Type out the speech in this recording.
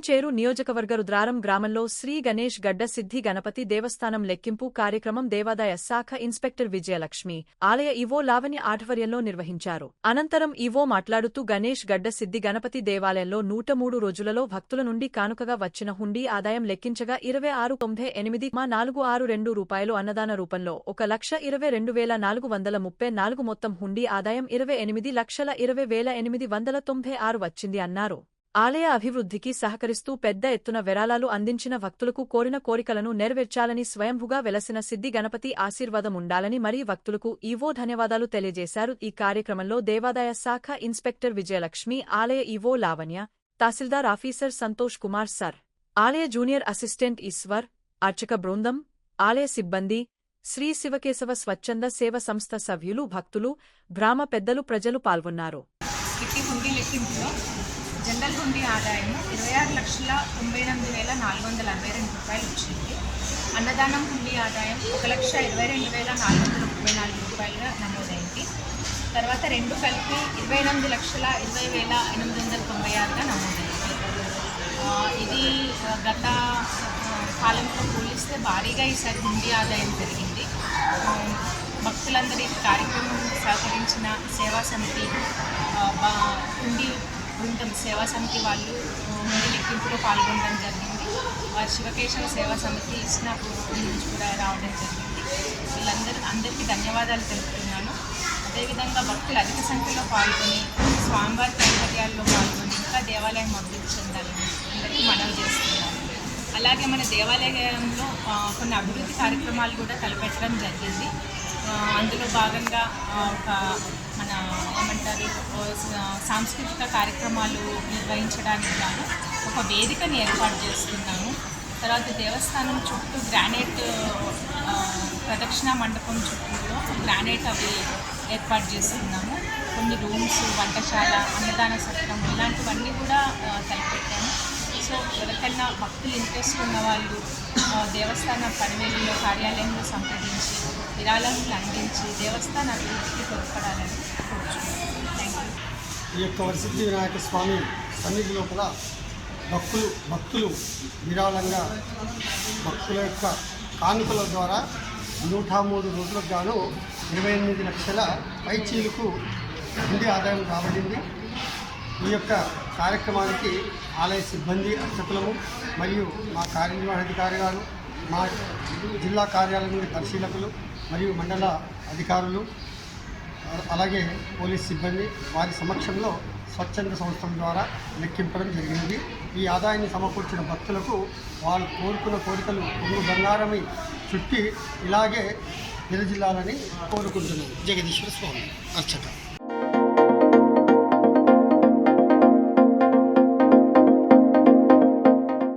పటాన్చేరు నియోజకవర్గ రుద్రారం గ్రామంలో శ్రీ గణేష్ గడ్డ సిద్ధి గణపతి దేవస్థానం లెక్కింపు కార్యక్రమం దేవాదాయ శాఖ ఇన్స్పెక్టర్ విజయలక్ష్మి, ఆలయ ఈవో లావణ్య ఆధ్వర్యంలో నిర్వహించారు. అనంతరం ఈవో మాట్లాడుతూ గణేష్ గడ్డ సిద్ధి గణపతి దేవాలయంలో 103 రోజులలో భక్తుల నుండి కానుకగా వచ్చిన హుండీ ఆదాయం లెక్కించగా 26,98,462 రూపాయలు అన్నదాన రూపంలో 1,22,434 మొత్తం హుండీ ఆదాయం 28,20,896 వచ్చింది అన్నారు. ఆలయ అభివృద్ధికి సహకరిస్తూ పెద్ద ఎత్తున విరాళాలు అందించిన భక్తులకు కోరిన కోరికలను నెరవేర్చాలని స్వయంభుగా వెలసిన సిద్ధి గణపతి ఆశీర్వాదముండాలని మరీ భక్తులకు ఈవో ధన్యవాదాలు తెలియజేశారు. ఈ కార్యక్రమంలో దేవాదాయ శాఖ ఇన్స్పెక్టర్ విజయలక్ష్మి, ఆలయ ఈవో లావణ్య, తహసీల్దార్ ఆఫీసర్ సంతోష్ కుమార్ సర్, ఆలయ జూనియర్ అసిస్టెంట్ ఈశ్వర్, అర్చక బృందం, ఆలయ సిబ్బంది, శ్రీ శివకేశవ స్వచ్ఛంద సేవ సంస్థ సభ్యులు, భక్తులు, గ్రామ పెద్దలు, ప్రజలు పాల్గొన్నారు. జనరల్ హుండీ ఆదాయం 26,98,462 రూపాయలు వచ్చింది. అన్నదానం హుండీ ఆదాయం 1,22,434 రూపాయలుగా నమోదైంది. తర్వాత రెండు కలిపి 28,20,896గా నమోదైంది. ఇది గత కాలంతో పోలిస్తే భారీగా ఈసారి హుండీ ఆదాయం పెరిగింది. భక్తులందరి కార్యక్రమం సహకరించిన సేవా సమితి, హుండీ బృందం సేవా సమితి వాళ్ళు హుండీ లెక్కింపులో పాల్గొనడం జరిగింది. వారి శివకేశవ సేవా సమితి ఇస్నాపూర్ నుంచి కూడా రావడం జరిగింది. అందరికీ ధన్యవాదాలు తెలుపుతున్నాను. అదేవిధంగా భక్తులు అధిక సంఖ్యలో పాల్గొని స్వామివారి కైంకర్యాల్లో పాల్గొని ఇంకా దేవాలయం అభివృద్ధి చెందాలని అందరికీ మనవి చేస్తున్నాను. అలాగే మన దేవాలయంలో కొన్ని అభివృద్ధి కార్యక్రమాలు కూడా తలపెట్టడం జరిగింది. అందులో భాగంగా మన సాంస్కృతిక కార్యక్రమాలు నిర్వహించడానికి గాను ఒక వేదికని ఏర్పాటు చేస్తున్నాము. తర్వాత దేవస్థానం చుట్టూ గ్రానైట్ ప్రదక్షిణ మండపం చుట్టూలో గ్రానైట్ అవి ఏర్పాటు చేస్తున్నాము. కొన్ని రూమ్స్, వంటశాల, అన్నదాన సత్రం ఇలాంటివన్నీ కూడా తలపెట్టాము. సో ఎవరికైనా భక్తులు ఇంట్రెస్ట్ ఉన్న వాళ్ళు దేవస్థాన పనివేలులో కార్యాలయంలో సంప్రదించి విరాళాలను అందించి దేవస్థాన అభివృద్ధికి తోడ్పడాలని కోరుచున్నాను. ఈ యొక్క వరసిద్ధి వినాయక స్వామి సన్నిధి లోపల భక్తులు విరాళంగా భక్తుల యొక్క కానుకల ద్వారా 103 రోజులకు గాను 28 లక్షల పైచీలకు హుండీ ఆదాయం రాబడింది. ఈ యొక్క కార్యక్రమానికి ఆలయ సిబ్బంది, అర్చకులము మరియు మా కార్యనిర్వహణాధికారి గారు, మా జిల్లా కార్యాలయం నుండి పరిశీలకులు మరియు మండల అధికారులు, అలాగే పోలీస్ సిబ్బంది వారి సమక్షంలో స్వచ్ఛంద సంస్థల ద్వారా లెక్కింపడం జరిగింది. ఈ ఆదాయాన్ని సమకూర్చిన భక్తులకు వాళ్ళు కోరుకున్న కోరికలు బంగారమై చుట్టి ఇలాగే విరజిల్లాలని కోరుకుంటున్నాను. జగదీశ్వర స్వామి, అర్చక.